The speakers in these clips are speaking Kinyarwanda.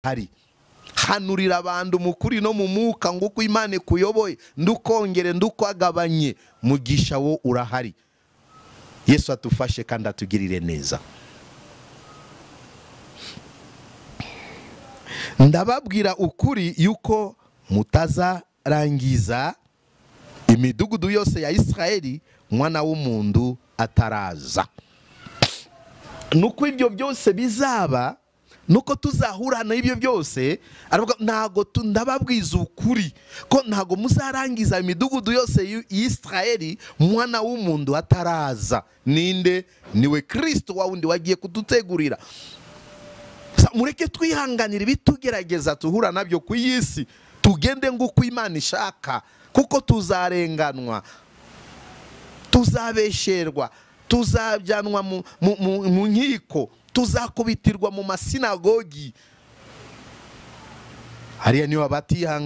ahari. Hanurira abantu mu kuri no mu mwuka ngo uko Imana ikuyoboye ndukongere ndukwagabanye, mugisha wo urahari. Yesu atufashe kandi atugirire neza. Ndababwira ukuri yuko mutazarangiza imidugudu yose ya Israeli umwana w'umuntu ataraza. Nuko ibyo byose bizaba, nuko tuzahura n'ibyo byose, ntago ndababwiza ukuri ko ntago muzarangiza imidugudu yose y'Israeli umwana w'umuntu ataraza. Ninde? Niwe Kristo wa wundi wagiye kudutegurira. Mureke twihanganira ibitugerageza tuhura nabyo ku isi, tugende nguko Imana ishaka, kuko tuzarenganwa, tuzabesherwa, tuzabyanwa mu nkiko, tuzakubitirwa mu masinagogi. Hariya niyo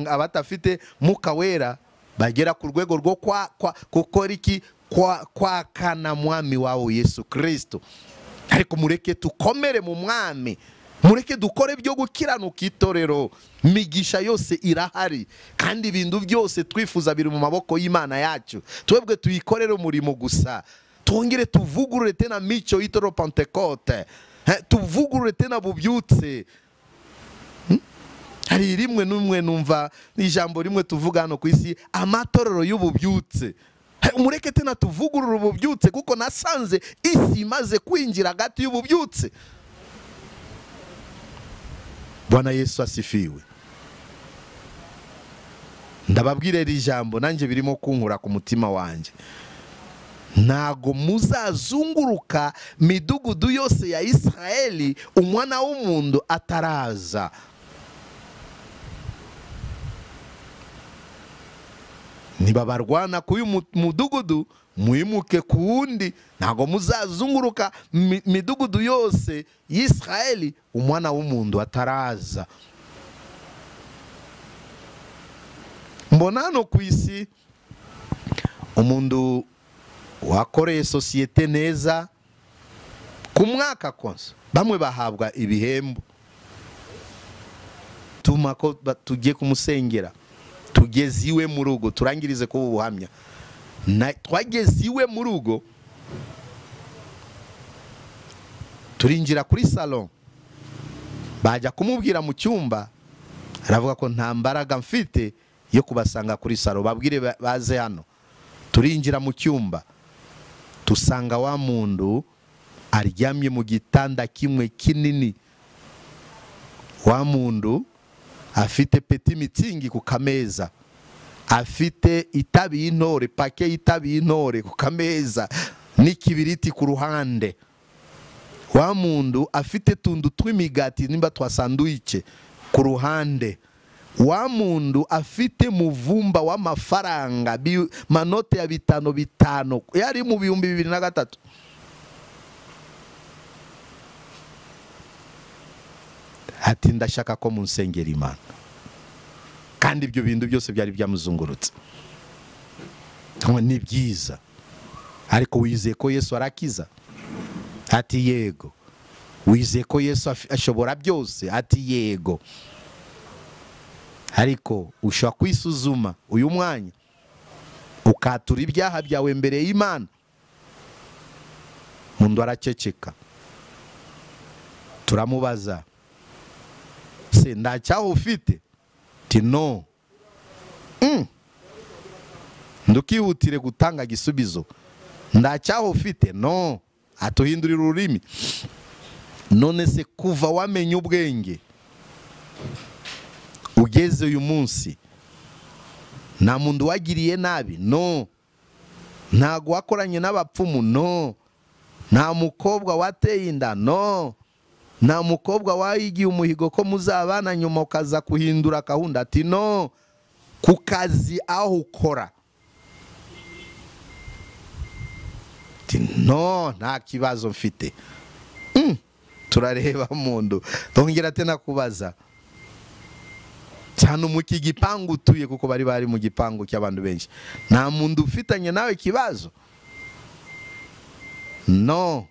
abatafite Mwuka Wera bagera ku rwego rwo gukora iki? Kwakana mwami wawo Yesu Kristo. Ariko mureke tukomere mu mwami, mureke dukore byo gukiranuka Itorero. Migisha yose irahari kandi ibintu byose twifuza biri mu maboko y'Imana yacu. Twebwe tuyikorere umurimo gusa. Tongere tuvugurure tena mico y'Itorero Pentecote, tuvugurure tena bubyutse. Hari rimwe n'umwe numva ijambo rimwe tuvuga hano ku isi, amatorero y'ububyutse. Mureke tena tuvugurure ububyutse, kuko nasanze isi imaze kwinjira hagati y'ububyutse. Bwana Yesu asifiwe. Ndababwira Irijambo nanjye birimo kunkura ku mutima wanjye. Ntago muzazunguruka midugudu yose ya Israeli umwana w'umuntu ataraza. Niba barwana ku uyu mudugudu mwimuke ku wundi. Ntago muzazunguruka midugudu yose y'Israeli umwana w'umuntu ataraza. Mbona hano ku isi umuntu wakoreye sosiyete neza ku mwaka konse, bamwe bahabwa ibihembo. Tuma ko tugiye kumusengera, tugeze iwe mu rugo, turangirize ko ubuhamya. Twageze iwe mu rugo, turinjira kuri salon, bajya kumubwira mu cyumba, aravuga ko nta mbaraga mfite yo kubasanga kuri salon, babwire baze hano. Turinjira mu cyumba, tusanga wa muntu aryamye mu gitanda kimwe kinini. Wa muntu afite peti mitsingi ku kameza, afite itabi y'intore, pake y'itabi y'intore ku kameza n'ikibiriti ku ruhande. Wa muntu afite tundu tw'imigati nimba twa sandwich ku ruhande. Wa muntu afite muvumba w'amafaranga, manote ya 5 yari mu 2023. Ati ndashaka ko munsengera Imana. Kandi ibyo bintu byose byari byamuzungurutse. Ni byiza, ariko wizeye ko Yesu arakiza? Ati yego. Wizeye ko Yesu ashobora byose? Ati yego. Ariko ushaka kwisuzuma uyu mwanya ukatura ibyaha byawe mbere y'Imana. Mundu araceceka. Turamubaza, se ndacyaho ufite? Ti no. Ndukihutire gutanga gisubizo. Ndacyaho ufite? No. Atuhindurira ururimi. None se kuva wamenye ubwenge ugeze uyu munsi, nta muntu wagiriye nabi? No. Ntago wakoranye n'abapfumu? No. Nta mukobwa wateye inda? No. Nta mukobwa wayigiye umuhigo ko muzabana nyuma ukaza kuhindura gahunda? Ati no. Ku kazi aho ukora? Ati no, nta kibazo mfite. Turareba mundu. Tongera tena kubaza, cyane mu kigipangu utuye, kuko bari mu gipangu cy'abantu benshi, nta muntu ufitanye nawe kibazo? No.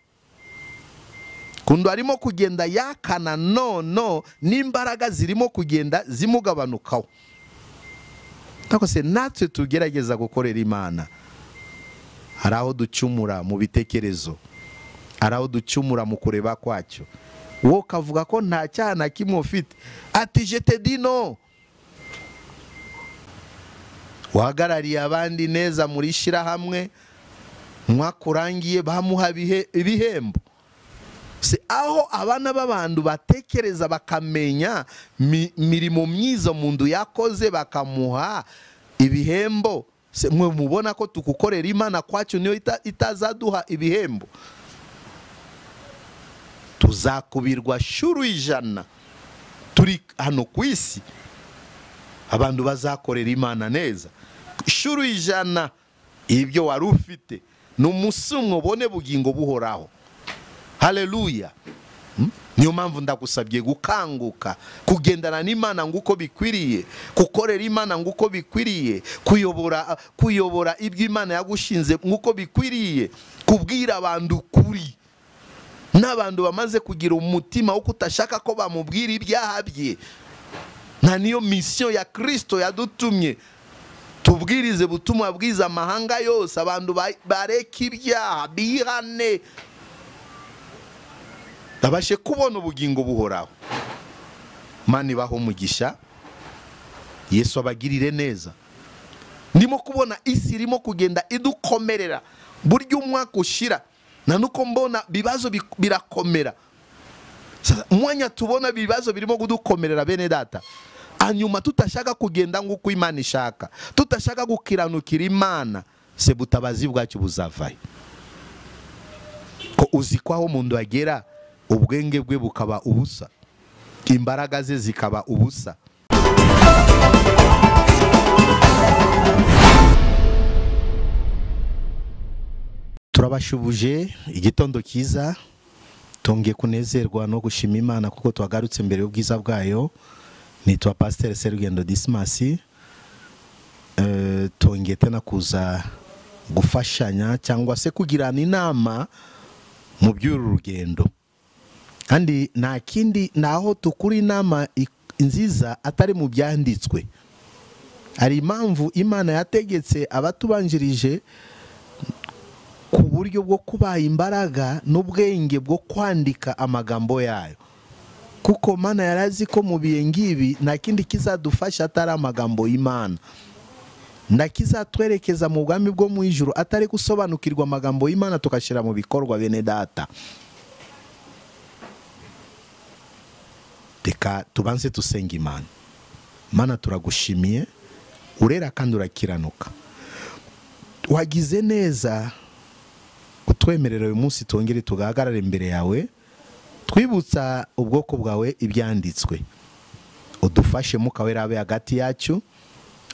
kundi arimo kugenda yakana no n'imbaraga zirimo kugenda zimugabanukaho. Tako se natwe tugerageza gukorera Imana, hari aho ducumura mu bitekerezo, hari aho ducumura mu kureba kwacyo. Wowe kavuga ko nta cyaha na kimwe ufite, ati je te dis non. Wahagarariye abandi neza muri shirahamwe, mwakurangiye bamuha ibihembo. Se aho abana b'abantu batekereza bakamenya mirimo myiza mundu yakoze bakamuha ibihembo, se mwe mubona ko tukukorera Imana kwacu niyo itazaduha ibihembo? Tuzakubirwa shuru 100 turi hano ku isi, abantu bazakorera Imana neza shuru 100. Ibyo wari ufite n'umusumwe ubone bugingo buhoraho. Haleluya. Niyo mpamvu ndagusabye gukanguka, kugendana n'Imana nguko bikwiriye, gukorera Imana nguko bikwiriye, kuyobora ibyo Imana yagushinze nguko bikwiriye, kubwira abantu kuri. N'abantu bamaze kugira umutima wo kutashaka ko bamubwira ibyaha bye. Na niyo mission ya Kristo yadutumye, tubwirize butumwa bwiza amahanga yose, abantu bareke ibyaha bihane, babashe kubona ubugingo buhoraho. Mani baho umugisha, Yesu abagirire neza. Ndimo kubona isi irimo kugenda idukomerera, buryo umwaka ushira na nuko mbona bibazo birakomera. Umwanya tubona bibazo birimo kudukomerera bene data, hanyuma tutashaka kugenda nguko Imana ishaka, tutashaka gukiranukira Imana, se butabazi bwacu buzavayo. Ko uzikwaho umuntu agera ubwenge bwe bukaba ubusa, imbaraga ze zikaba ubusa. Turabashubuje igitondo cyiza, tongeye kunezerwa no gushima Imana kuko twagarutse mbere y'ubwiza bwayo. Nitwa Pasteur Serugendo Dismasi. Tongeye tena kuza gufashanya cyangwa se kugirana inama mu by'uru rugendo. Kandi nta kindi naho tukuri inama nziza atari mu byanditswe. Hari impamvu Imana yategetse abatubanjirije ku buryo bwo kubaha imbaraga n'ubwenge bwo kwandika amagambo yayo, kuko Mana yarazi ko mu bihe ngibi nta kindi kizadufasha atari amagambo y'Imana, nta kizatwerekeza mu bwami bwo mu ijuru atari gusobanukirwa amagambo y'Imana tukashyira mu bikorwa. Bene data, reka tubanze tusenga Imana. Mana, turagushimiye, urera kandi urakiranuka, wagize neza kutwemerera uyu munsi tongere tugahagarare imbere yawe, twibutsa ubwoko bwawe ibyanditswe. Udufashe Mwuka Wera abe hagati yacu,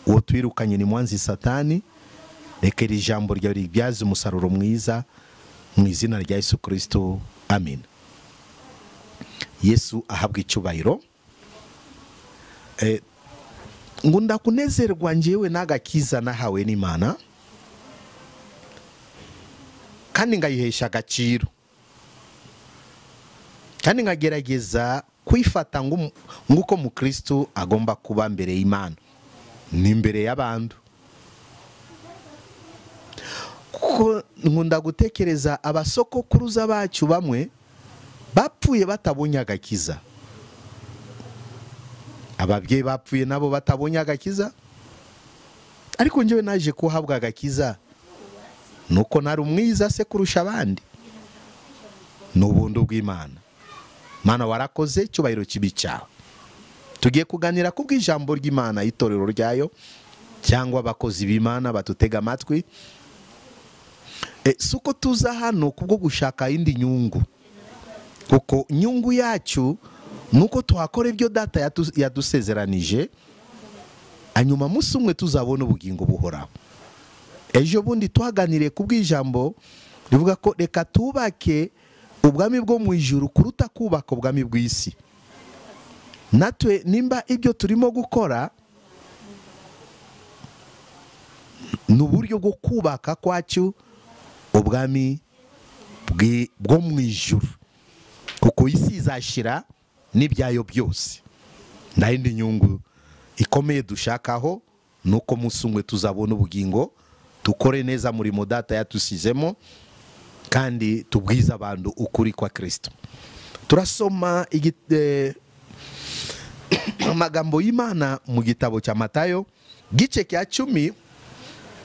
uwo twirukanye ni mwanzi Satani. Reka Irijambo ryawe ribyaze umusaruro mwiza, mu izina rya Yesu Kristo, amen. Yesu ahabwa icyubahiro. Ngunda kunezerwa njyewe n'agakiza nahawe n'Imana, kandi ngayihesha agaciro, kandi ngagerageza kwifata nguko mu Kristo agomba kuba mbere y'Imana n'imbere y'abantu. Kuko nkunda gutekereza abasokokuruza bacu bamwe bapfuye batabonye agakiza, ababyeyi bapfuye nabo batabonye agakiza, ariko njyewe naje kuhabwa agakiza nuko nari umwiza se kurusha abandi. N'ubundi bw'Imana. Mana, warakoze, cyubahiro kibi cyawe. Tugiye kuganira ku bw'ijambo ry'Imana, itorero ryayo cyangwa abakozi b'Imana batutega amatwi. Suko tuza hano kubwo gushaka indi nyungu, kuko nyungu yacu nuko twakora ibyo data yadusezeranije, hanyuma munsi umwe tuzabona ubugingo buhoraho. Ejo bundi twaganiriye ku bw'ijambo rivuga ko reka tubake ubwami bwo mu ijuru kuruta kubaka ubwami bw'isi. Natwe nimba ibyo turimo gukora n'uburyo bwo kubaka kwacu ubwami bwo mu ijuru, kuko isi izashira n'ibyayo byose. Nta yindi nyungu ikomeye dushakaho nuko umunsi umwe tuzabona ubugingo, dukore neza umurimo data yatusizemo, kandi tubwize abantu ukuri kwa Kristo. Turasoma amagambo y'Imana mu gitabo cya Matayo gice cya 10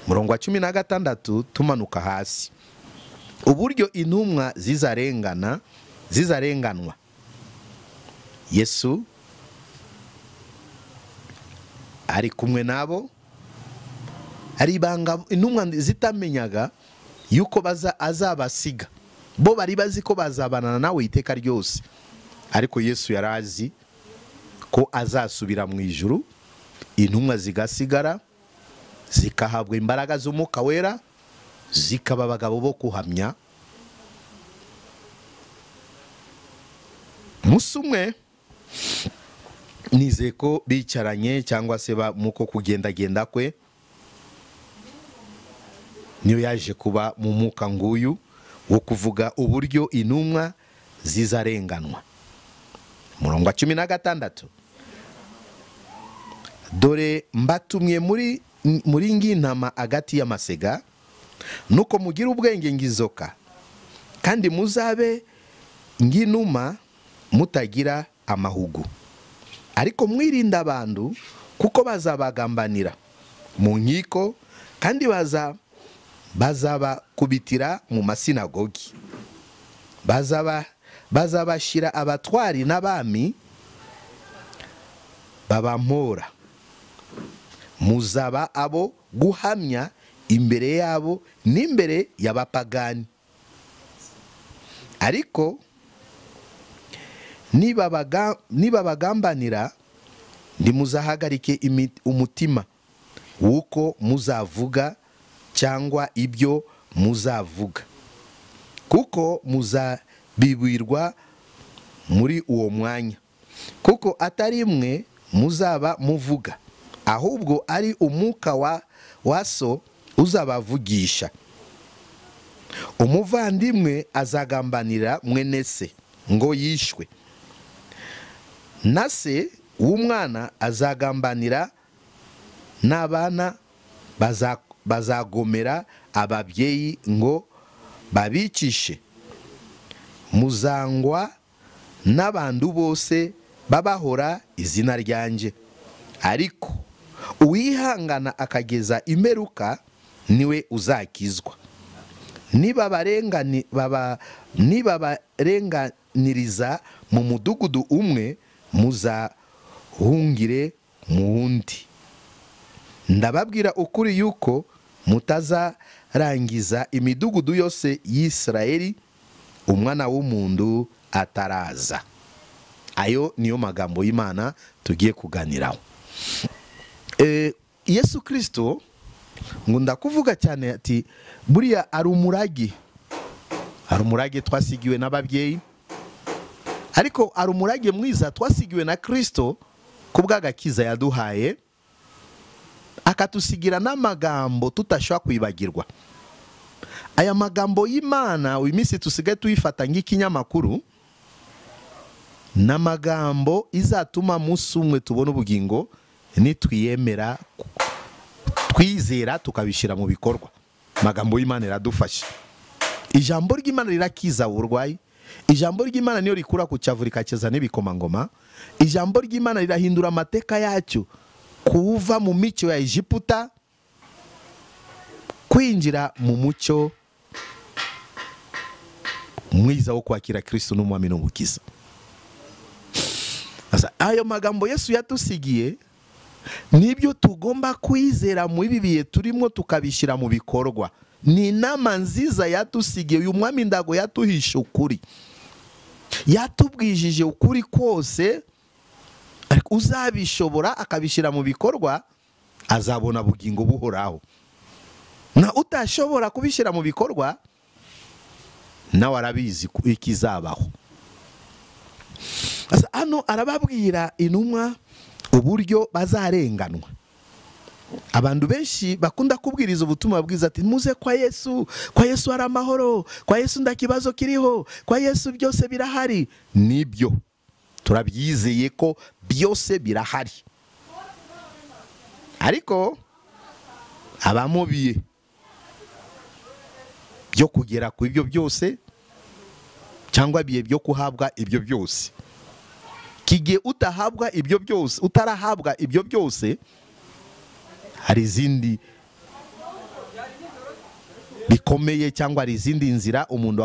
murongo wa 16 tumanuka hasi. Uburyo intumwa zizarenganwa. Yesu ari kumwe nabo, ari ibanga intumwa zitamenyaga yuko azabasiga. Bo bari bazi ko bazabanana nawe iteka ryose, ariko Yesu yarazi ko azasubira mu ijuru, intumwa zigasigara zikahabwa imbaraga z'Umwuka Wera, zikaba abagabo bo kuhamya. Umunsi umwe nizeye ko bicaranye cyangwa se muko kugendagenda kwe, niyo yaje kuba mu mwuka nguyu wo kuvuga uburyo intumwa zizarenganwa. Murongo wa 16, dore mbatumye muri ng'intama agati y'amasega, nuko mugira ubwenge ng'inzoka, kandi muzabe ng'inuma mutagira amahugu. Ariko mwirinda abantu, kuko bazabagambanira mu nkiko, kandi bazabakubitira mu masinagogi. Bazabashyira abatwari n'abami babampora. Muzaba abo guhamya imbere yabo n'imbere y'abapagani. Ariko nibabagambanira, ntimuzahagarike umutima w'uko muzavuga cyangwa ibyo muzavuga, kuko muzabibwirwa muri uwo mwanya. Kuko atari mwe muzaba muvuga, ahubwo ari umwuka wa so uzabavugisha. Umuvandimwe azagambanira mwene se ngo yishwe, na se w'umwana azagambanira, n'abana bazagomera ababyeyi ngo babicishe. Muzangwa n'abantu bose babahora izina ryanjye, ariko uwihangana akageza imperuka niwe uzakizwa. Nibabarenganiriza mu mudugudu umwe, muzahungire mu wundi. Ndababwira ukuri yuko mutazarangiza imidugudu yose y'Isirayeli umwana w'umuntu ataraza. Ayo niyo magambo y'Imana tugiye kuganiraho. Yesu Kristo ngo ndakuvuga cyane ati buriya ari umurage twasigiwe n'ababyeyi, ariko ari umurage mwiza twasigiwe na Kristo kubw'agakiza yaduhaye, akatusigira n'amagambo tutashobora kwibagirwa. Aya magambo y'Imana uyu minsi tusigaye tuyifata nk'ikinyamakuru, n'amagambo izatuma munsi umwe tubona ubugingo nitwiyemera, twizera tukabishyira mu bikorwa. Amagambo y'Imana iradufasha. Ijambo ry'Imana rirakiza uburwayi. Ijambo ry'Imana niyo rikura ku cyavu rikakeza n'ibikomangoma. Ijambo ry'Imana rirahindura amateka yacyo, kuva mu mico ya Egiputa kwinjira mu mucyo mwiza wo kwakira Kristo n'umwami n'umukiza. Ayo magambo Yesu yatusigiye nibyo tugomba kwizera mu ibi bihe turimo, tukabishyira mu bikorwa. Ni inama nziza yatusigiye. Uyu mwami ndago yatuhishe ukuri, yatubwijije ukuri kose, ariko uzabishobora akabishyira mu bikorwa azabona bugingo buhoraho. Na utashobora kubishyira mu bikorwa nawe arabizi ikizabaho. Hano arababwira intumwa uburyo bazarenganwa. abantu benshi bakunda kubwiriza ubutumwa bwiza ati muze kwa Yesu hari amahoro, kwa Yesu nda kibazo kiriho, kwa Yesu byose birahari. Nibyo, turabyizeye ko byose birahari, ariko abamubiye byo kugera ku ibyo byose cyangwa biye byo kuhabwa ibyo byose. Kigiye utahabwa ibyo byose, utarahabwa ibyo byose, hari izindi bikomeye cyangwa hari izindi nzira umuntu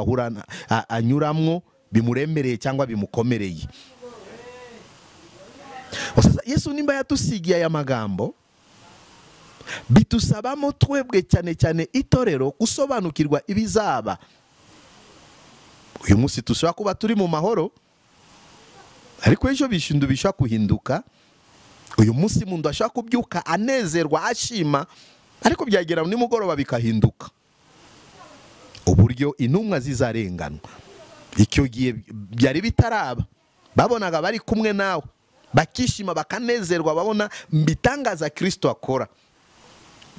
anyuramwo bimuremereye cyangwa bimukomereye. Yesu nimba yatusigiye aya magambo, bitusabamo twebwe cyane cyane itorero gusobanukirwa ibizaba. Uyu munsi dushobora kuba turi mu mahoro, ariko ejo bishindu bishobora kuhinduka. Uyu munsi umuntu ashaka kubyuka anezerwa ashima, ariko byagera nimugoroba bikahinduka. Uburyo intumwa zizarenganwa, icyo gihe byari bitaraba, babonaga bari kumwe nawe, bakishima bakanezerwa, babona mbitangaza Kristo akora,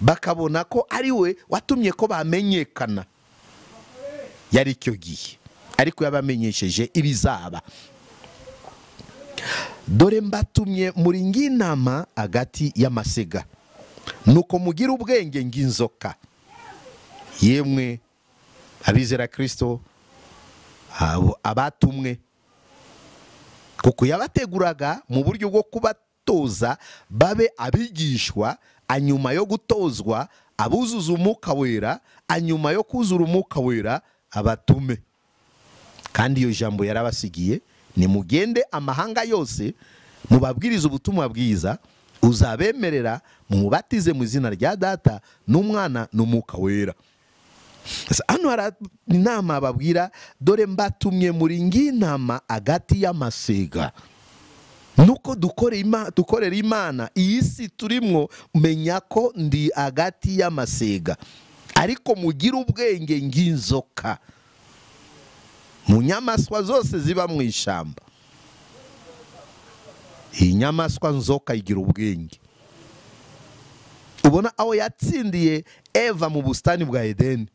bakabona ko ari we watumye ko bamenyekana. Yari icyo gihe, ariko yabamenyesheje ibizaba. Dore mbatumye muri nk'intama hagati y'amasega, nuko mugira ubwenge nk'inzoka. Yemwe abizera Kristo, abatumwe, kuko yabateguraga mu buryo bwo kubatoza babe abigishwa, anyuma yo gutozwa abuzuza umwuka wera, anyuma yo kuzura umwuka wera abatume. Kandi iyo jambo yarabasigiye, nimugende amahanga yose mubabwiriza ubutumwa bwiza, uzabemerera mubatize mu izina rya Data n'Umwana n'Umwuka wera. Hano hari inama babwira, dore mbatumye muri nk'intama hagati y'amasega. Nuko dukorera Imana iyi si turimwo, menya ko ndi hagati y'amasega, ariko mugira ubwenge nk'inzoka. Mu nyamaswa zose ziba mu ishyamba, iyi nyamaswa nzoka igira ubwenge. Ubona aho yatsindiye Eva mu bustani bwa Edeni,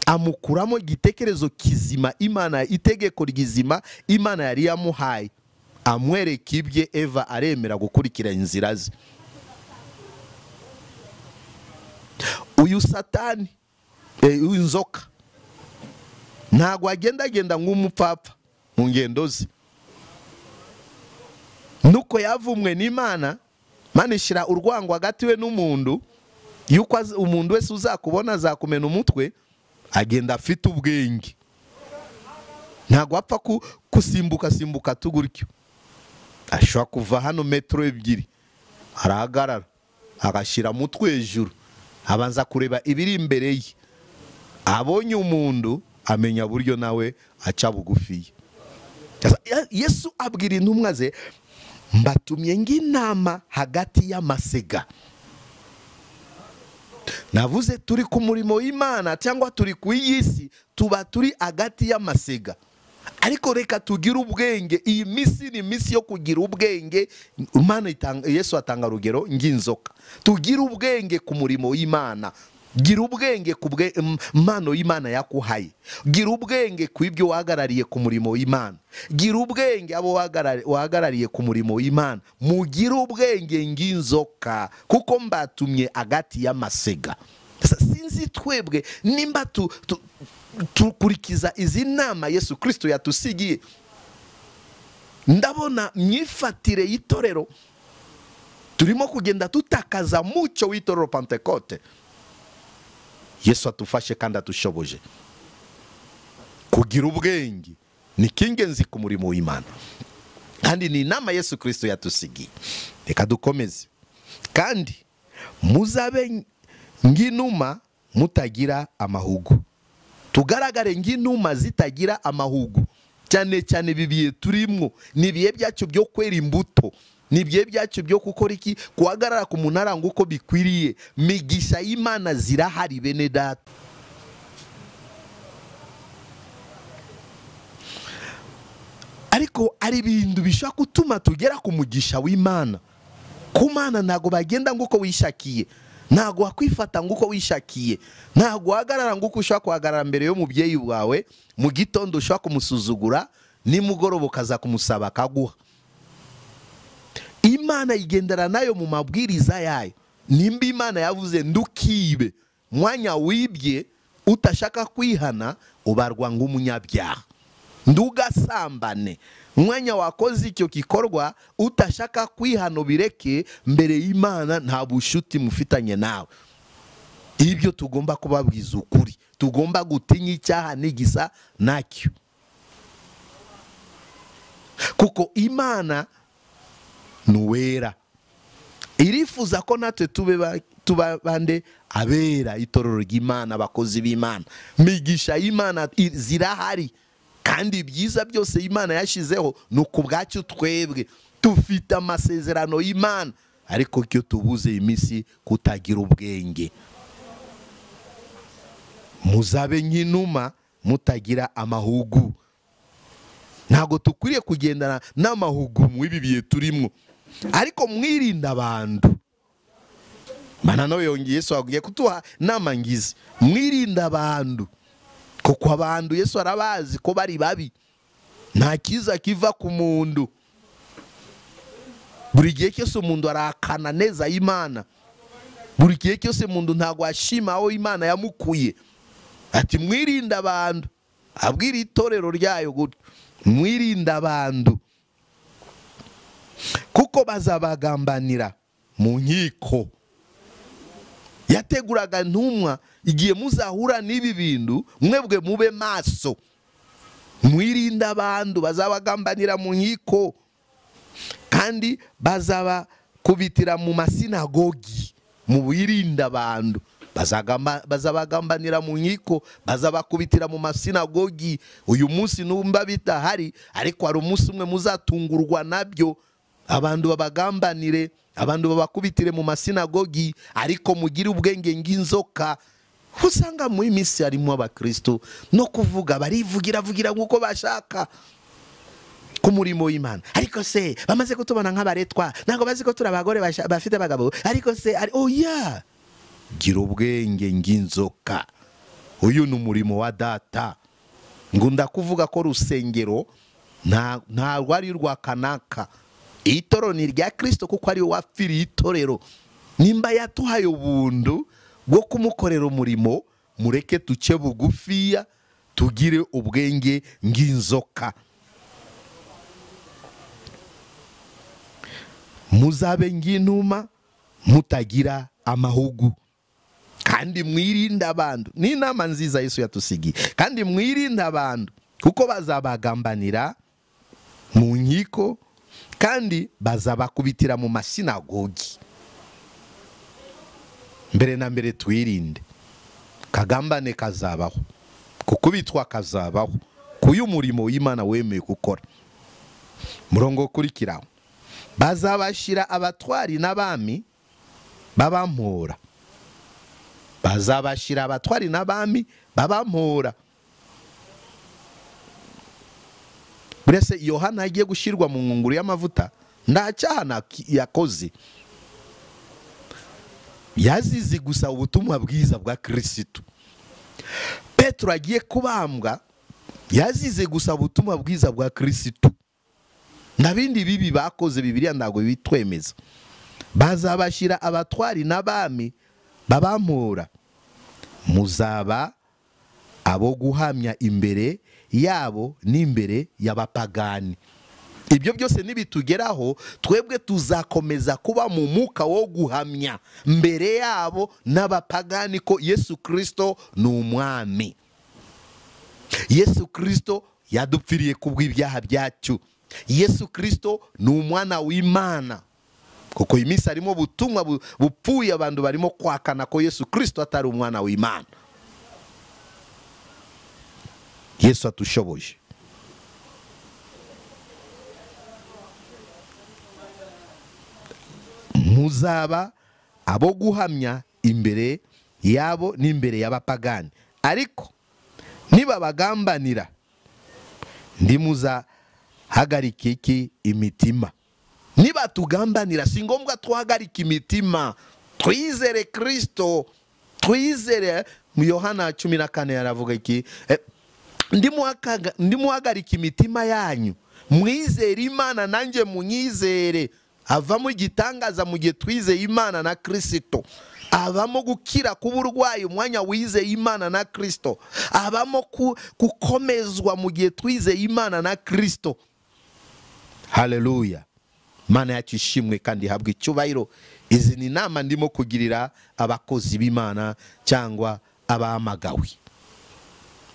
amukuramo igitekerezo kizima Imana, itegeko ry'izima Imana yari yamuhaye, amwereka ibye, Eva aremera gukurikira inzira ze. Uyu Satani, uyu nzoka, ntabwo agendagenda nk'umupfapfa mu ngendo ze. Nuko yavumwe n'Imana, Imana ishyira urwango hagati we n'umuntu, yuko umuntu wese uzakubona azakumena umutwe, agenda afite ubwenge. Ntabwo apfa kusimbuka tugutyo. Ashobora kuva hano metero 2, arahagarara agashyira umutwe hejuru, abanza kureba ibiri imbere ye. Abonye umuntu amenya buryo nawe aca bugufi. Yesu abwira intumwa ze, mbatumye nk'intama hagati y'amasega. Navuze turi ku murimo w'Imana cyangwa turi ku iy'isi, tuba turi hagati y'amasega. Ariko reka tugire ubwenge. Iyi misi ni misi yo kugira ubwenge. Yesu atanga urugero nk'inzoka. Tugire ubwenge ku murimo w'Imana. Gira ubwenge ku mpano y'Imana yakuhaye. Gira ubwenge ku ibyo wahagarariye ku murimo w'Imana. Gira ubwenge abo wahagarariye ku murimo w'Imana. Mugira ubwenge nk'inzoka, kuko mbatumye hagati y'amasega. Sinzi twebwe nimba tukurikiza izi nama Yesu Kristo yatusigiye. Ndabona myifatire y'itorero turimo kugenda tutakaza mucyo w'itorero Pentecote. Yesu atufashe kandi atushoboje. Kugira ubwenge ni kingenzi ku murimo w'Imana, kandi ni inama Yesu Kristo yatusigiye. Reka dukomeze. Kandi muzabe nk'inuma mutagira amahugu. Tugaragare nk'inuma zitagira amahugu. Cyane cyane bibiye turimo, nibiye byacu byo kwera imbuto, nibiye byacu byo gukora iki, kuhagarara ku munara nguko bikwiriye. Migisha y'Imana zirahari bene data. Ariko ari ibintu bishaka gutuma tugera ku mugisha w'Imana. ku Mana ntago bagenda nguko wishakiye, ntago wakwifata nguko wishakiye, ntago wahagarara nguko ushaka guhagarara mbere y'umubyeyi wawe, mu gitondo ushaka kumusuzugura, nimugoroba ukaza kumusaba akaguha. Imana igendera nayo mu mabwiriza yayo. Nimba Imana yavuze ndukibe, mwanya wibye utashaka kwihana ubarwa nk'umunyabyaha. Ndugasambane, mwanya wakoze icyo gikorwa utashaka kwihana bireke, mbere y'Imana nta bushuti mufitanye nawe. Ibyo tugomba kubabwiza ukuri, tugomba gutinya icyaha n'igisa nacyo, kuko Imana nuwera. Irifuza ko natwe tuba bande abera, itorero ry'Imana, abakozi b'Imana. Migisha y'Imana zirahari, kandi byiza byose Imana yashizeho nuko bwacu twebwe tufite amasezerano y'Imana, ariko cyo tubuze imisi kutagira ubwenge. Muzabe nk'inuma mutagira amahugu. Ntago tukwiriye kugendana n'amahugu mu ibi bihe turimo, ariko mwirinda abantu. Mana nawe yongeye Yesu agiye kutuha nama ngizi, mwirinda abantu, kuko abantu Yesu arabazi ko bari babi. Nta kiza kiva ku muntu. Buri gihe cyose umuntu arakana neza y'Imana, buri gihe cyose umuntu ntago ashima aho Imana yamukuye. Ati mwirinda abantu, abwira itorero ryayo gutyo, mwirinda abantu, kuko bazabagambanira mu nkiko. Yateguraga ntumwa, igihe muzahura n'ibi bintu mwebwe mube maso. Mwirinda abantu, bazabagambanira mu nkiko, kandi bazabakubitira mu masinagogi. Mubirinda abantu, bazabagambanira mu nkiko, bazabakubitira mu masinagogi. Uyu munsi numba bitahari, ariko hari umunsi umwe muzatungurwa nabyo. Abantu babagambanire, abantu babakubitire mu masinagogi, ariko mugire ubwenge ng'inzoka. Usanga mu minsi harimo abakristo no kuvuga barivugira nkuko bashaka ku murimo w'Imana. Ariko se bamaze kutubona nk'abaretwa, ntago bazi ko turi abagore bafite abagabo. Ariko se oya, gira ubwenge ng'inzoka. Uyu ni umurimo wa data. Ngunda kuvuga ko rusengero nta rwari rwa kanaka. Itorero ni rya Kristo, kuko ari we wapfiriye itorero. Nimba yatuhaye ubuntu bwo kumukorera umurimo, mureke tuce bugufiya, tugire ubwenge ng'inzoka. Muzabe nk'inuma mutagira amahugu, kandi mwirinda abantu. Ni inama nziza Yesu yatusigiye. Kandi mwirinda abantu, kuko bazabagambanira mu nkiko, kandi bazabakubitira mu masinagogi. Mbere na mbere twirinde. Kagambane kazabaho, kukubitwa kazabaho, kuyu murimo w'Imana wemeye gukora. Murongo ukurikiraho, bazabashira abatwari n'abami babampora. Bazabashira abatwari n'abami babampora. Burese Yohana agiye gushirwa mu ngunguru y'amavuta, nta cyaha yakoze. Yazize gusa ubutumwa bwiza bwa Kristo. Petro agiye kubambwa, yazize gusa ubutumwa bwiza bwa Kristo. Nabindi bibi bakoze Bibiliya ndago bitwemeza. Bazabashira abatwari n'abami babampora. Muzaba abo guhamya imbere yabo n'imbere y'abapagani. Ibyo byose nibitugeraho, twebwe tuzakomeza kuba mu mwuka wo guhamya mbere yabo n'abapagani ko Yesu Kristo ni umwami. Yesu Kristo yadupfiriye kubw'ibyaha byacu. Yesu Kristo ni umwana w'Imana. Kuko iminsi harimo ubutumwa bupfuye, abantu barimo kwakana ko Yesu Kristo atari umwana w'Imana. Yesu atushoboje. Muzaba abo guhamya imbere yabo n'imbere y'abapagani. Ariko niba bagambanira, ndimuza hagarike iki imitima. niba tugambanira si ngombwa tuhagarika imitima, twizere Kristo, twizere. Mu Yohana 14 yaravuga iki? Ndimuhagarika imitima yanyu, mwizere Imana nanjye munyizere. Avamo igitangaza mu gihe twizeye Imana na Kristo. Abamo gukira k'uburwayi umwanya wizeye Imana na Kristo. Abamo gukomezwa mu gihe twizeye Imana na Kristo. Haleluya. Mana yacu ishimwe kandi habwe icyubahiro. Izi ni inama ndimo kugirira abakozi b'Imana cyangwa abahamagawe.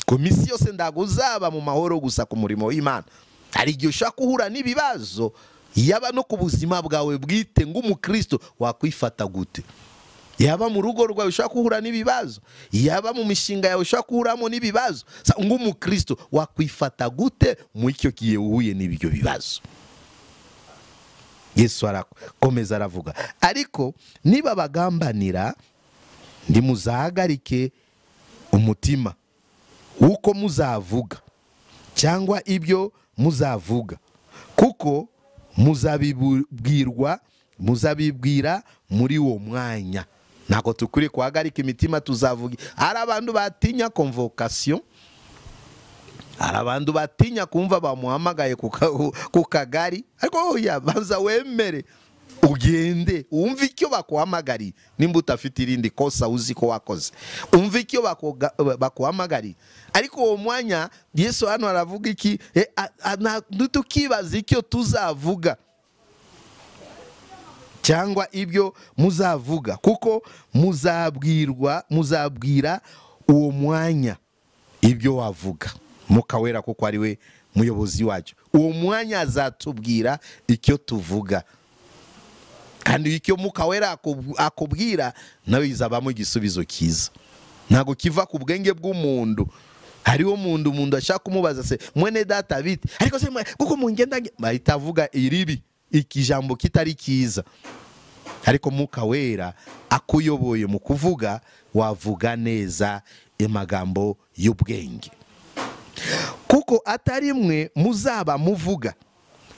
Ku minsi yose ndago uzaba mu mahoro gusa ku murimo w'Imana. Hari igihe ushaka guhura n'ibibazo, yaba no ku buzima bwawe bwite ng'umukristo, wakwifata gute? Yaba mu rugo rwawe ushaka guhura n'ibibazo, yaba mu mishinga yawe ushaka guhuramo n'ibibazo, ng'umukristo wakwifata gute mu icyo gihe uhuye n'ibyo bibazo? Yesu arakomeza aravuga, ariko niba bagambanira, ndimuzahagarike umutima uko muzavuga cyangwa ibyo muzavuga, kuko muzabibwira muri uwo mwanya. Ntabwo tukuri guhagarika imitima tuzavuga. Hari abantu batinya convocation, hari abantu batinya kumva bamuhamagaye ku kagari, ariko oya, banza wemere ugende umve icyo bakuhamagariye. Nimba utafite irindi kosa uzi ko wakoze, umve icyo bakuhamagariye. Ariko uwo mwanya Yesu hano aravuga iki? Tukibaza icyo tuzavuga cyangwa ibyo muzavuga, kuko muzabwira uwo mwanya ibyo wavuga. Mwuka Wera kuko ari we muyobozi wacu, uwo mwanya azatubwira icyo tuvuga, kandi icyo Mwuka Wera akubwira nawe izabamo igisubizo cyiza. Ntago kiva ku bwenge bw'umuntu. Hariho umuntu ashaka kumubaza se, mwene data bite, ariko se kuko mungenda bahita avuga iribi, ikijambo kitari cyiza. Ariko Mwuka Wera akuyoboye mu kuvuga, wavuga neza amagambo y'ubwenge. Kuko atari mwe muzaba muvuga,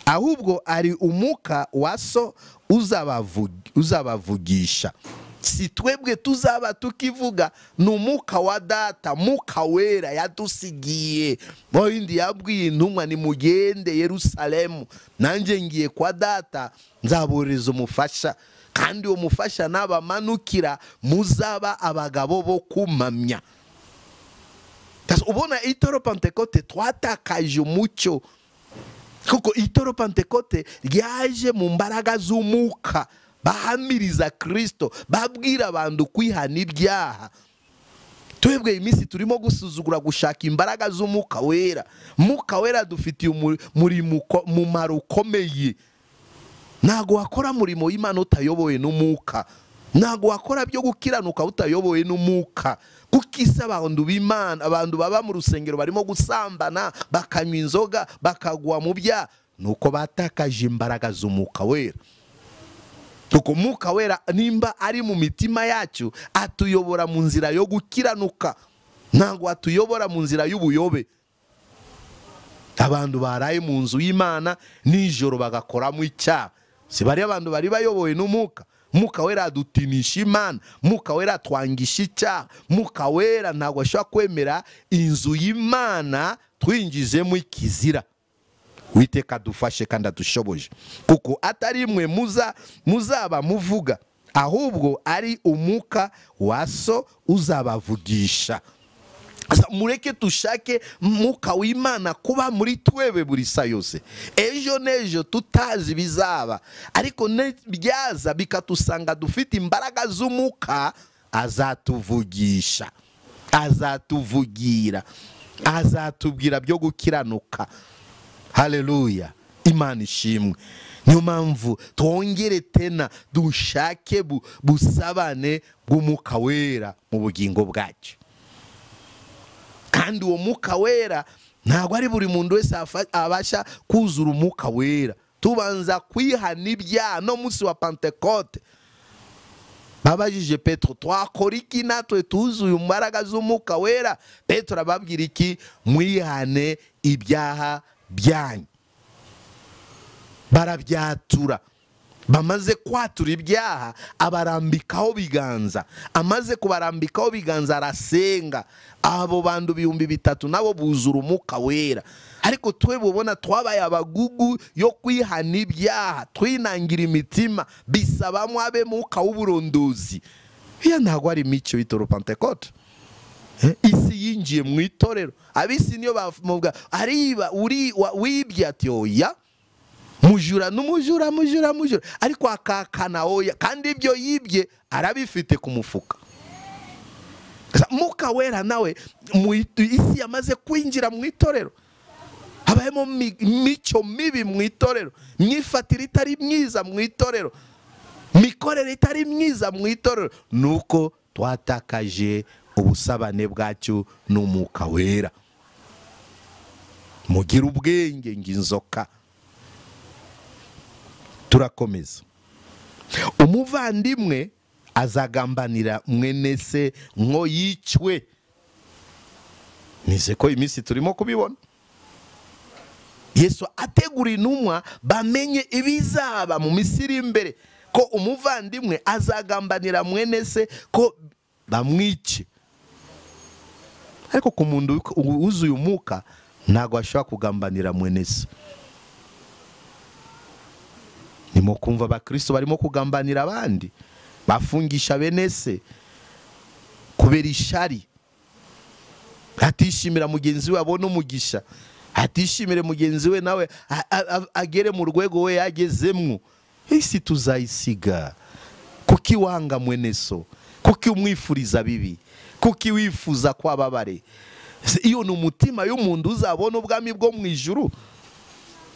ahubwo ari umwuka wa so uzabavugisha. Si twebwe tuzaba tukivuga, ni umwuka wa data, Mwuka Wera yadusigiye. Mwindi yabwiye intumwa ni mugende Yerusalemu, nanjye ngiye kwa data nzaboreza umufasha, kandi uwo mufasha nabamanukira muzaba abagabo bo kumamya. Ubona Itorero Pentekote twatakaje umucyo, kuko Itorero Pentekote ryaje mu mbaraga z'umwuka, bahamiriza Kristo, babwira abantu kwihana ibyaha. Twebwe iminsi turimo gusuzugura gushaka imbaraga z'Umwuka Wera. Mwuka Wera dufitiye umumaro ukomeye. Ntago wakora murimo w'Imana utayobowe n'umwuka. Ntago wakora byo gukiranuka utayobowe n'umwuka. Kukisa abantu b'Imana, abantu baba mu rusengero barimo gusambana, bakanywa inzoga, bakagwa mu byaha, nuko batakaje imbaraga z'Umwuka Wera. Kuko Mwuka Wera nimba ari mu mitima yacu, atuyobora mu nzira yo gukiranuka, ntago atuyobora mu nzira y'ubuyobe. Abantu baraye mu nzu y'Imana nijoro bagakoramo icyaha, si bari abantu bari bayobowe n'umwuka. Mwuka Wera adutinisha Imana, Mwuka Wera atwangisha icyaha. Mwuka Wera ntago ashobora kwemera inzu y'Imana twinjizemo ikizira. Uwiteka dufashe kandi adushoboje. Kuko atari mwe muzaba muvuga, ahubwo ari umwuka wa so uzabavugisha. Mureke tushake Mwuka w'Imana kuba muri twebe buri saa yose. Ejo nejo tutazi bizaba, ariko byaza bikatusanga dufite imbaraga z'umwuka, azatuvugisha, azatuvugira, azatubwira byo gukiranuka. Haleluya, Imana ishimwe. Niyo mpamvu twongere tena dushake busabane bw'Umwuka Wera mu bugingo bwacu. Kandi uwo Mwuka Wera ntabwo ari buri muntu wese abasha kuzura Umwuka Wera. Tubanza kwihana ibyaha. No munsi wa Pentekote babajije Petro, twakora iki natwe tuzuye imbaraga z'Umwuka Wera? Petro ababwira iki? Mwihane ibyaha byanyu. Barabyatura. bamaze kwatura ibyaha abarambikaho biganza, amaze kubarambikaho biganza arasenga. Abo bantu 3,000 nabo buzura umwuka wera. Ariko twe bubona twabaye abagugu yo kwihana ibyaha, twinangira imitima, bisaba mwabe mwuka w'uburondozi. Iya ntago ari mico y'Itorero Pentecote. Isi yinjiye mu itorero, abisi niyo bavuga ariba uri wibye ati oya mujura n'umujura ariko akakana oya, kandi ibyo yibye arabifite ku mufuka. Mwuka wera nawe isi yamaze kwinjira mu itorero, habayemo mico mibi mu itorero, myifatire itari myiza mu itorero, mikorere itari myiza mu itorero, nuko twatakaje ubusabane bwacu n'umwuka wera. Mugira ubwenge ng'inzoka. Turakomeza. Umuvandimwe azagambanira mwene se ngo yicwe. Nize ko iminsi turimo kubibona. Yesu ategura intumwa bamenye ibizaba mu misiri imbere, ko umuvandimwe azagambanira mwene se ko bamwice. Ariko ku muntu uzuye umwuka ntago ashobora kugambanira mwene se. Nimo kumva abakristo barimo kugambanira abandi, bafungisha bene se kubera ishari, atishimira mugenzi we abone umugisha, atishimire mugenzi we nawe agere mu rwego we yagezemwo. Isi tuzayisiga. Kuki wanga mwene so? Kuki umwifuriza bibi? Kuki wifuza kwababare? Iyo ni umutima y'umuntu uzabona ubwami bwo mu ijuru.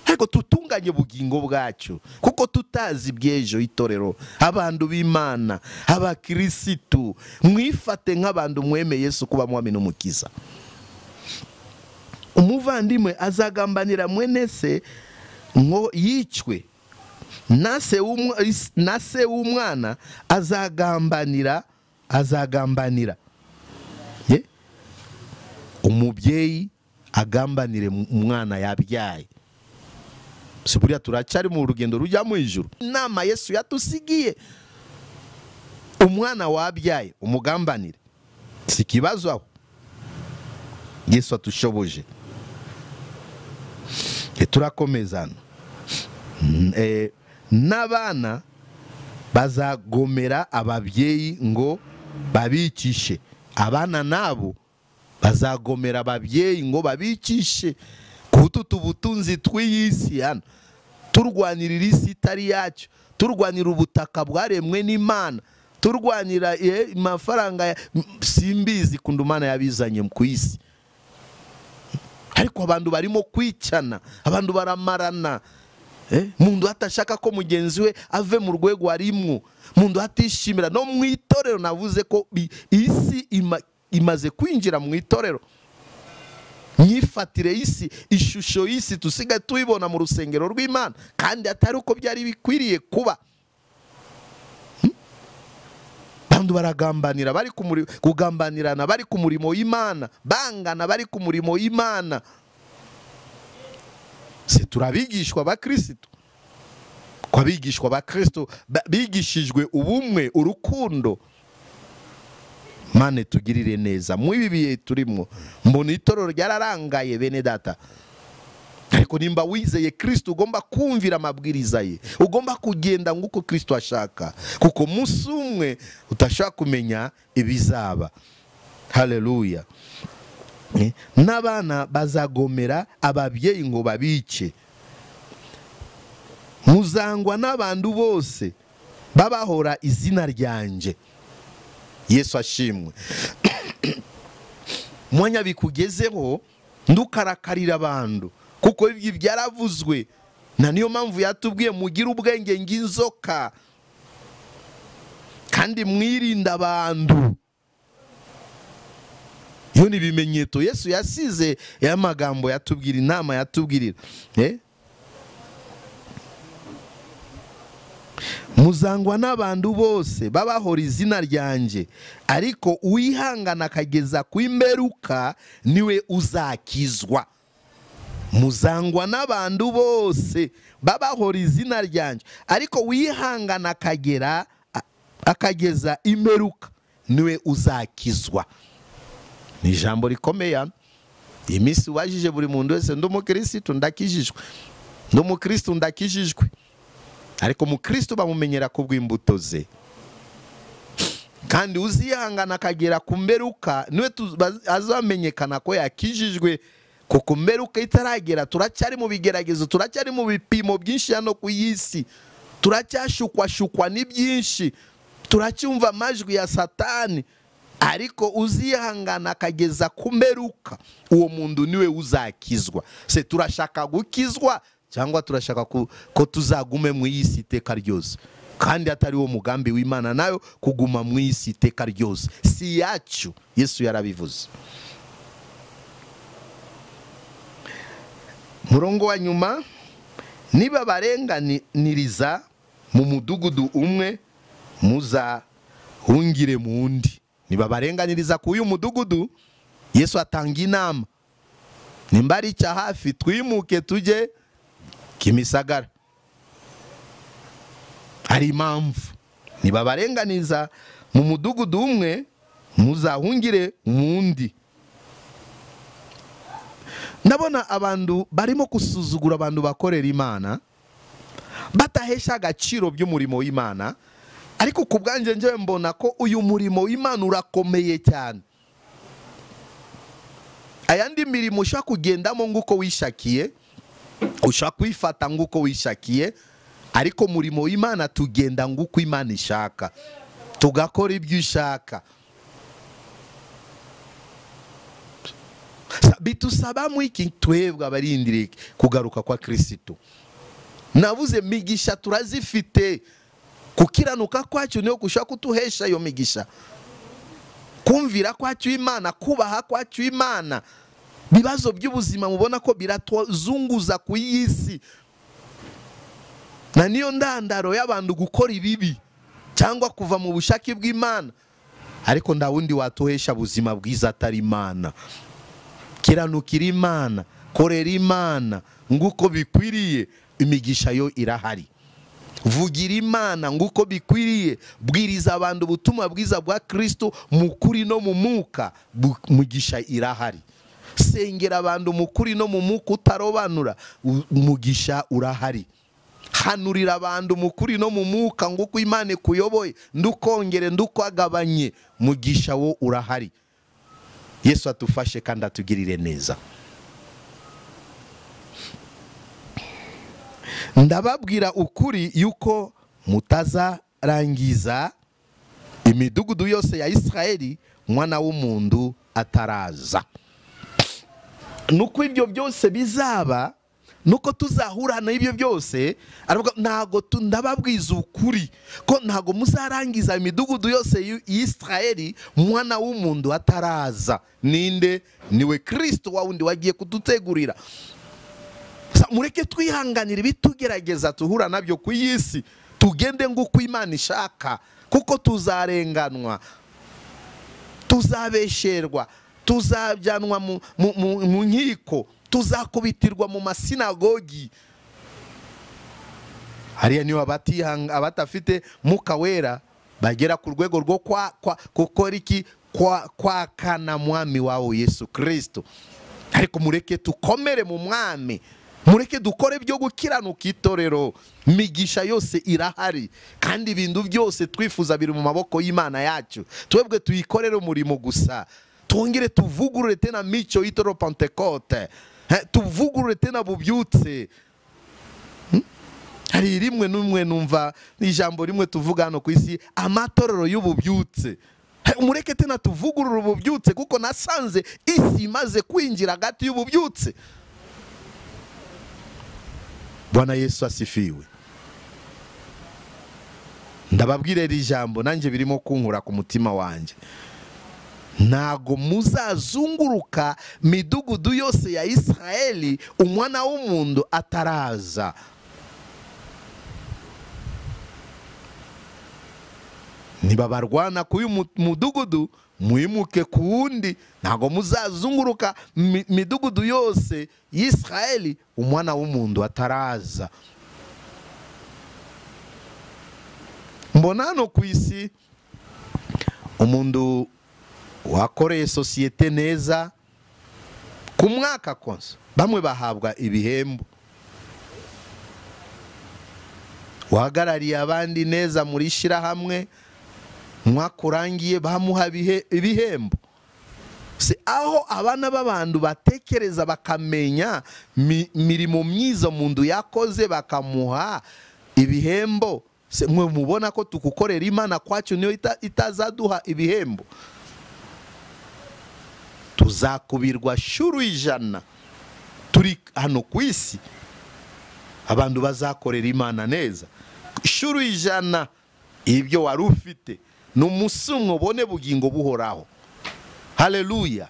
Ariko tutunganye bugingo bwacu, kuko tutazi byejo itorero, abantu b'Imana, abakirisitu, mwifate nk'abantu mwemeye Yesu kuba mwami n'umukiza. Umuvandimwe azagambanira mwene se ngo yicwe, na se w'umwana azagambanira. Umubyeyi agambanire umwana yabyaye. Siburiya turacari mu rugendo rujya mu ijuru. Inama Yesu yatusigiye, umwana wabyaye umugambanire, si kibazo aho. Yesu atushoboje. Turakomezana. N'abana bazagomera ababyeyi ngo babicishe. Abana nabo bazagomera ababyeyi ngo babicishe. Kututu butunzi tw'iyisi hano, turwanirira isi itari yacu, turwanira ubutaka bwaremwe n'Imana, turwanira amafaranga simbizi kundu Imana yabizanye ku isi. Ariko abantu barimo kwicana, abantu baramarana. Mundu atashaka ko mugenzi we ave mu rwego arimwo, mundu atishimira. No mu itorero navuze ko isi imaze kwinjira mu itorero. Nyifatire isi, ishusho y'isi tusigaye tuyibona mu rusengero rw'Imana, kandi atari uko byari bikwiriye kuba. Bandu baragambanira, bari kugambanirana, bari ku murimo w'Imana, bangana bari ku murimo w'Imana. Se turabigishwa abakristo, kwa bigishwa abakristo bigishijwe ubumwe, urukundo. Mane tugirire neza mu ibi bihe turimo. Mbona itorero ryararangaye bene data. Ariko nimba wizeye Kristo ugomba kumvira amabwiriza ye, ugomba kugenda nguko Kristo ashaka, kuko musi umwe utashaka kumenya ibizaba. Haleluya. N'abana bazagomera ababyeyi ngo babice. Muzangwa n'abantu bose babahora izina ryanje. Yesu ashimwe. Mwanya bikugezeho ndukarakarira abantu, kuko ibyo byaravuzwe, na niyo mpamvu yatubwiye mugira ubwenge ng'inzoka kandi mwirinda abantu. Iyo ni ibimenyetso Yesu yasize y'amagambo yatubwira, inama yatubwirira. Muzangwa n'abantu bose babahora izina ryanje, ariko uwihangana akageza ku imperuka niwe uzakizwa. muzangwa n'abantu bose babahora izina ryanjye, ariko wihangana akageza imperuka niwe uzakizwa. Ni ijambo rikomeye. Iyi minsi wajije buri muntu wese, ndi umukirisitu ndakijijwe, ndi umukirisitu ndakijijwe, ariko umukirisitu bamumenyera ku bw'imbuto ze. Kandi uzihangana akagera ku mperuka niwe azamenyekana ko yakijijwe. Kuko mperuka itaragera turacyari mu bigeragezo, turacyari mu bipimo byinshi hano ku isi, turacyashukwa ni byinshi, turacyumva amajwi ya Satani, ariko uzihangana akageza ku mperuka uwo muntu niwe uzakizwa. Se turashaka gukizwa cyangwa turashaka ko tuzagume mu isi iteka ryose? Kandi atari wo mugambi w'Imana nayo kuguma mu isi iteka ryose, si yacu. Yesu yarabivuze. Murongo wa nyuma, niba barenganiriza mu mudugudu umwe muzahungire mu wundi. Niba barenganiriza ku uyu mudugudu, Yesu atanga inama, nimba ari icya hafi twimuke tujye Kimisagara. Hari impamvu. Niba barenganiza mu mudugudu umwe muzahungire mu wundi. Ndabona abantu barimo gusuzugura abantu bakorera Imana, batahesha agaciro by'umurimo w'Imana, ariko ku bwanjye njyewe mbona ko uyu murimo w'Imana urakomeye cyane. Ayandi mirimo ushaka kugendamo nguko wishakiye, ushaka kwifata nguko wishakiye, ariko umurimo w'Imana tugenda nguko Imana ishaka, tugakora ibyo ishaka. Bitusaba mu iki twebwe abarindiriye kugaruka kwa Kristo. Navuze migisha turazifite, kukiranuka kwacu niyo gushaka kutuhesha iyo migisha, kumvira kwacu Imana, kubaha kwacu Imana. Bibazo by'ubuzima mubona ko biratuzunguza ku isi, na niyo ndandaro y'abantu gukora ibibi cyangwa kuva mu bushake bw'Imana, ariko nda wundi watuhesha buzima bwiza atari Imana. Kiranukira Imana, korera Imana nguko bikwiriye, imigisha yo irahari. Vugira Imana nguko bikwiriye, bwiriza abantu ubutumwa bwiza bwa Kristo mu kuri no mu mwuka, mugisha irahari. Sengera abantu mu kuri no mu mwuka utarobanura, umugisha urahari. Hanurira abantu mu kuri no mu mwuka nguko Imana ikuyoboye, ndukongere ndukagabanye, mugisha wo urahari. Yesu atufashe kandi atugirire neza. Ndababwira ukuri yuko mutazarangiza imidugudu yose ya Israeli umwana w'umuntu ataraza. Nuko ibyo byose bizaba, nuko tuzahura n'ibyo byose, ntago ndababwiza ukuri ko ntago muzarangiza imidugudu yose y'Israeli umwana w'umuntu ataraza. Ninde? Niwe Kristo wa wundi wagiye kudutegurira. Mureke twihanganira ibitugerageza tuhura nabyo ku isi, tugende nguko Imana ishaka, kuko tuzarenganwa, tuzabesherwa, tuzabyanwa mu nkiko, tuzakubitirwa mu masinagogi. Hariya niyo abatafite Mwuka Wera bagera ku rwego rwo gukora iki? Kwakana mwami wawe Yesu Kristo. Ariko mureke tukomere mu mwami, mureke dukore byo gukiranuka Itorero. Migisha yose irahari, kandi ibintu byose twifuza biri mu maboko y'Imana yacu. Twebwe tuyikorere umurimo gusa. Tongere tuvugurure tena mico y'Itorero Pentecote, tuvugurure tena bubyutse. Hari rimwe n'umwe numva ijambo rimwe tuvuga hano ku isi, amatorero y'ububyutse. Mureke tena tuvugurure ububyutse, kuko nasanze isi imaze kwinjira hagati y'ububyutse. Bwana Yesu asifiwe. Ndababwira iri jambo nanjye birimo kunkura ku mutima wanjye. Ntago muzazunguruka midugudu yose ya Israeli umwana w'umuntu ataraza. nibabarwana ku uyu mudugudu mwimuke ku wundi, ntago muzazunguruka midugudu yose y'Isirayeli umwana w'umuntu ataraza. Mbona hano ku isi umuntu wakoreye sosiyete neza ku mwaka konse bamwe bahabwa ibihembo, uhagarariye abandi neza muri shirahamwe umwaka urangiye bamuha ibihembo. Se aho abana b'abantu batekereza bakamenya mirimo myiza umuntu yakoze bakamuha ibihembo, se mwe mubona ko tukukorera Imana kwacu niyo itazaduha ibihembo? Tuzakubirwa shuru 100 turi hano ku isi, abantu bazakorera Imana neza shuru 100 ibyo wari ufite n'umusumwe ubone bugingo buhoraho. Haleluya.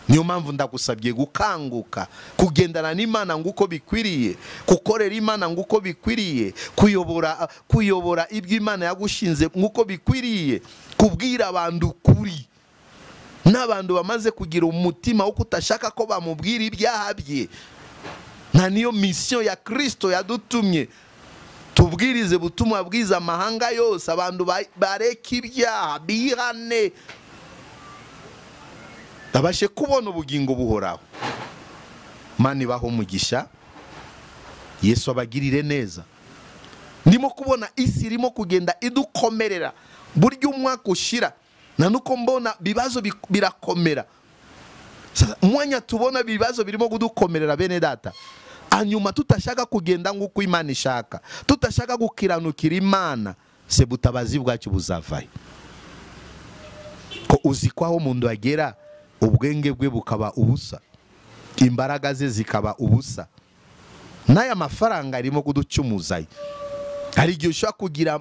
Niyo mpamvu ndagusabye gukanguka, kugendana n'Imana nguko bikwiriye, gukorera Imana nguko bikwiriye, kuyobora ibyo Imana yagushinze nguko bikwiriye, kubwira abantu kuri. N'abantu bamaze kugira umutima wo kutashaka ko bamubwira ibyaha bye, na niyo mission ya Kristo yadutumye tubwirize butumwa bwiza amahanga yose, abantu bareka ibyaha bihane babashe kubona ubugingo buhoraho. Mani baho umugisha, Yesu abagirire neza. Ndimo kubona isi irimo kugenda idukomerera, buryo umwaka ushira nanuko mbona bibazo birakomera. Umwanya tubona bibazo birimo kudukomerera bene data, hanyuma tutashaka kugenda nguko Imana ishaka, tutashaka gukiranukira Imana, se butabazi bwacu buzavaye. Ko uzi ko aho umuntu agera ubwenge bwe bukaba ubusa, imbaraga ze zikaba ubusa, n'aya mafaranga arimo kuducumuzayo. Hari igihe ushobora kugira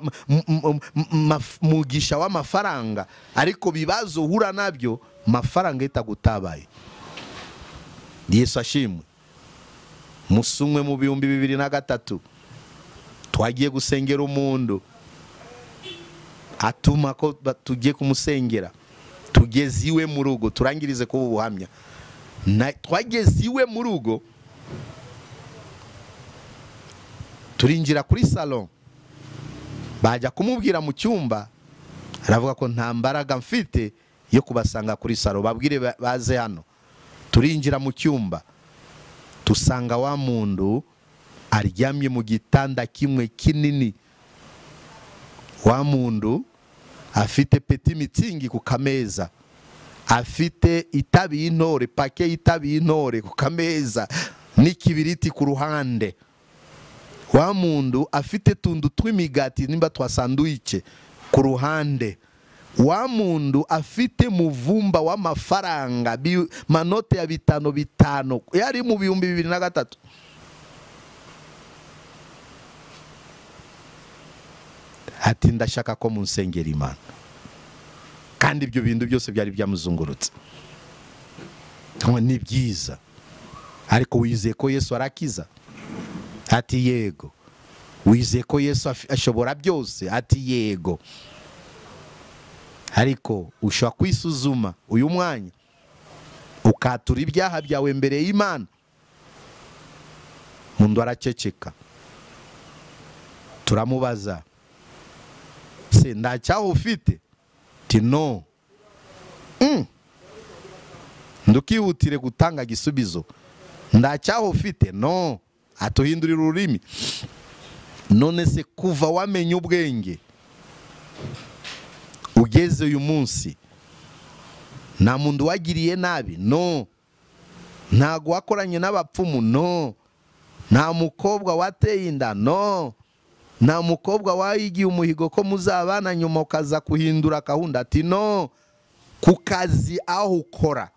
mugisha w'amafaranga, ariko bibazo uhura nabyo mafaranga itagutabaye. Yesu ashimwe. Musumwe mu 2023 twagiye gusengera umuntu, atuma ko tugiye kumusengera, tugeze iwe mu rugo, turangirize ko ubuhamya. Twageze iwe mu rugo, turinjira kuri salon, bajya kumubwira mu cyumba, aravuga ko nta mbaraga mfite yo kubasanga kuri salon, babwire baze hano. Turinjira mu cyumba, tusanga wa muntu aryamye mu gitanda kimwe kinini. Wa muntu afite peti mitsingi ku kameza, afite itabi y'intore, pake y'itabi y'intore ku kameza n'ikibiriti ku ruhande. Wa muntu afite tundu tw'imigati nimba twa sandwich ku ruhande. Wa muntu afite muvumba w'amafaranga, manote ya 5 yari mu 2023. Ati ndashaka ko munsengera Imana. Kandi ibyo bintu byose byari byamuzungurutse. Ni byiza, ariko wizeye ko Yesu arakiza? Ati yego. Wizeye ko Yesu ashobora byose? Ati yego. Ariko ushobora kwisuzuma uyu mwanya ukatura ibyaha byawe mbere y'Imana. Mundu araceceka, turamubaza, se ndacyaho ufite? Ti no. Ndukihutire gutanga gisubizo, ndacyaho ufite? No. Atuhindurira ururimi. None se kuva wamenye ubwenge ugeze uyu munsi, nta muntu wagiriye nabi? No. Ntago wakoranye n'abapfumu? No. Nta mukobwa wateye inda? No. Nta mukobwa wayigiye umuhigo ko muzabana nyuma ukaza kuhindura gahunda? Ati no. Ku kazi aho ukora?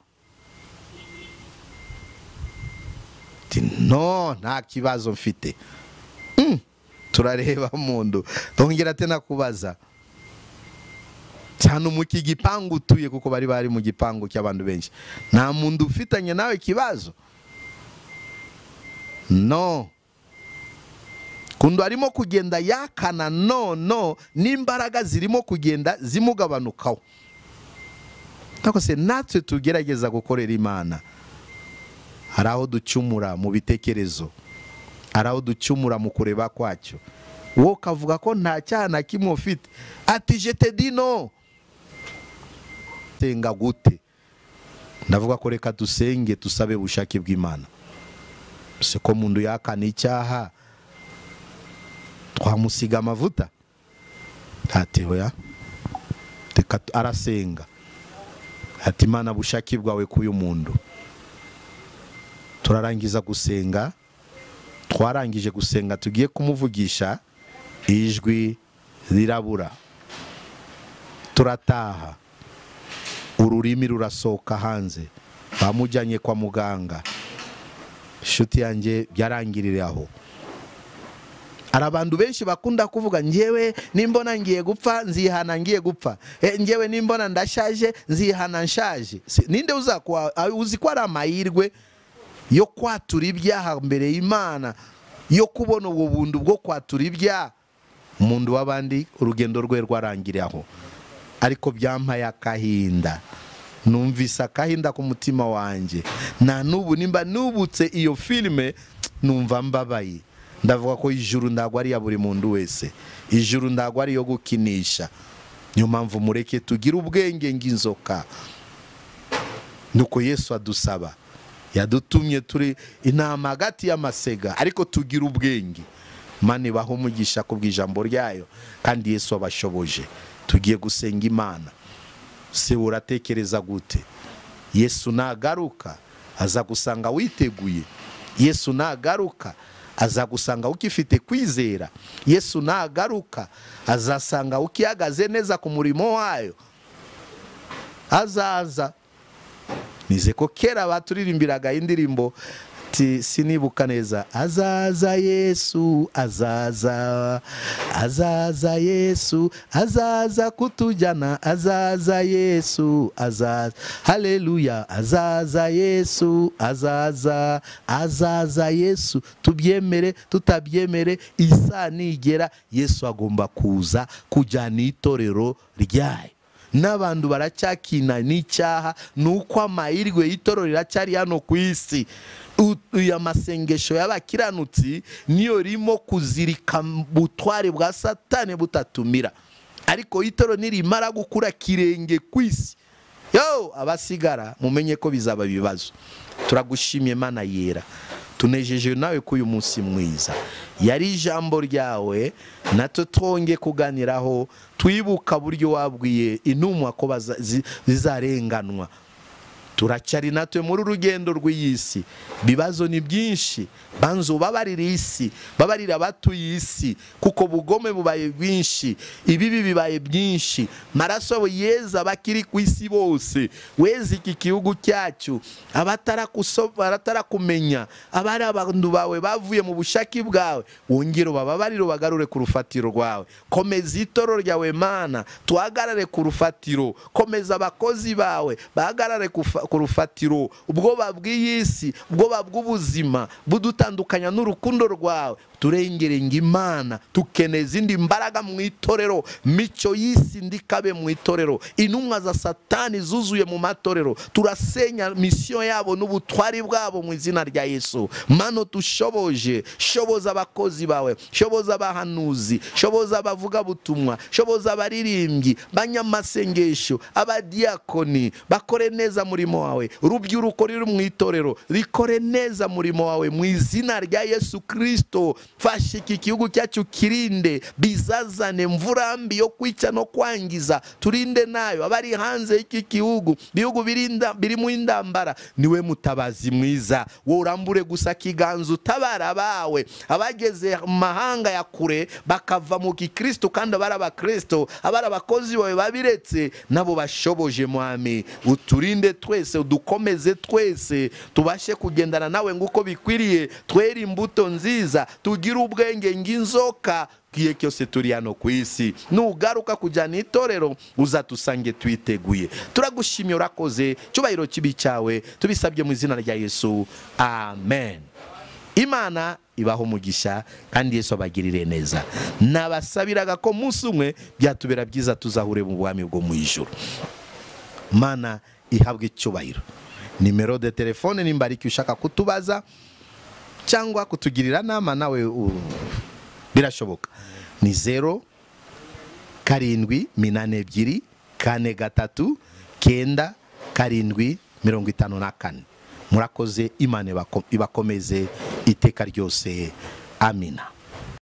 Ati no, nta kibazo mfite. Turareba mundu, tongera tena kubaza, cyane mu kigipangu utuye, kuko bari mu gipangu cy'abantu benshi, nta muntu ufitanye nawe kibazo? No. kundi arimo kugenda yakana no n'imbaraga zirimo kugenda zimugabanukaho. Tako se natwe tugerageza gukorera Imana, hari aho ducumura mu bitekerezo, hari aho ducumura mu kureba kwacyo. Wowe kavuga ko nta cyaha na kimwe ufite, ati je te dis non. Senga gute? Ndavuga ko reka dusenge tusabe ubushake bw'Imana. Se ko mundu yakana icyaha twamusiga amavuta? Ati hoya, reka arasenga ati Imana bushake bwawe kuyu mundu. Turarangiza gusenga, twarangije gusenga tugiye kumuvugisha, ijwi rirabura, turataha, ururimi rurasohoka hanze, bamujyanye kwa muganga. Inshuti yanjye byarangirira aho. Arabandu benshi bakunda kuvuga njyewe nimbona ngiye gupfa nzihana ngiye gupfa, njyewe nimbona ndashaje nzihana nshaje. Ninde uzi ko ari amahirwe yo kwatura ibyaha mbere y'Imana, yo kubona ubwo bundu bwo kwatura ibyaha? Umuntu w'abandi urugendo rwe rwarangiriye aho. Ariko byampaye akahinda, numvise akahinda ku mutima wanjye. Na nubu nimba nubutse iyo filime numva mbabaye. Ndavuga ko ijuru ndagwa ari ya buri muntu wese, ijuru ndagwa ari yo gukinisha. Niyo mpamvu mureke tugire ubwenge ng'inzoka. Nuko Yesu adusaba, yadutumye turi intama hagati y'amasega, ariko tugira ubwenge. Imana ibahe umugisha ku bw'ijambo ryayo, kandi Yesu abashoboje. Tugiye gusenga Imana. Se uratekereza gute? Yesu nagaruka aza gusanga witeguye. Yesu nagaruka aza gusanga ukifite kwizera. Yesu nagaruka azasanga ukihagaze neza ku murimo wayo. Azaza. Nize ko kera baturirimbiraga indirimbo sinibuka neza, azaza Yesu azaza, azaza Yesu azaza kutujyana, azaza Yesu azaza, haleluya, azaza Yesu azaza, azaza Yesu. Tubyemere tutabyemere, isa nigera Yesu agomba kuza kujyana itorero ryayo. N'abantu baracyakina n'icyaha, nuko amahirwe y'itorero riracyari hano ku isi. Uya masengesho y'abakiranutsi niyo rimo kuzirika butware bwa Satani butatumira. Ariko itorero nirimara gukura kirenge ku isi, abasigara mumenye ko bizaba ibibazo. Turagushimye Mana yera, tunejeje nawe ko uyu munsi mwiza. Yari ijambo ryawe natwe twonge kuganiraho, twibuka buryo wabwiye intumwa ko zizarenganwa. Turacyari natwe muri urugendo rw'iyisi, bibazo ni byinshi. Banzo babarira isi, babarira abatuye isi, kuko bugome bubaye bwinshi, ibibi bibaye byinshi. Maraso yeza bakiri ku isi bose, wezi iki gihugu cyacu, abatarakumenya, abari abantu bawe bavuye mu bushaki bwawe, wongere bababariro bagarure ku rufatiro rwawe. Komeza itorero ryawe Mana, tuhagarare ku rufatiro. Komeza abakozi bawe bahagarare ku rufatiro. Ubwoba bw'iyisi, ubwoba bw'ubuzima budutandukanya n'urukundo rwawe, turengere ng'Imana. Tukeneye izindi mbaraga mu itorero, mico y'isi ndikabe mu itorero. Intumwa za Satani zuzuye mu matorero, turasenya misiyo yabo n'ubutwari bwabo mu izina rya Yesu. Mano tushoboje, shoboza abakozi bawe, shoboza abahanuzi, shoboza abavuga butumwa, shoboza abaririmbyi, banyamasengesho, abadiakoni, bakore neza murimo wawe. Urubyiruko ruri mu itorero rikore neza murimo wawe mu izina rya Yesu Kristo. Fasha iki gihugu cyacu kirinde bizazane mvurambi yo kwica no kwangiza. Turinde nayo abari hanze y'iki gihugu, bihugu biri mu indambara. Niwe mutabazi mwiza, wowe urambure gusa kiganza utabara bawe. Abageze mahanga ya kure bakava mu Kristo, kandi abari abakristo, abari abakozi bawe babiretse, nabo bashoboje Mwami. Uturinde twese, udukomeze twese, tubashe kugendana nawe nguko bikwiriye. Twere imbuto nziza, tugire ubwenge ng'inzoka kiye cyose turi hano ku isi. Nugaruka kujyana itorero uzatusange twiteguye. Turagushimye, urakoze. Cyubahiro kibi cyawe tubisabye mu izina rya Yesu, amen. Imana ibaho umugisha kandi Yesu abagirire neza. Nabasabiraga ko munsi umwe byatubera byiza tuzahure mu bwami bwo mu ijuru. Mana ihabwe icyubahiro. Nimero de telefone nimba ari ushaka kutubaza cyangwa kutugirira nama nawe birashoboka. Ni 0742439754. Murakoze, Imana ibakomeze iteka ryose. Amina.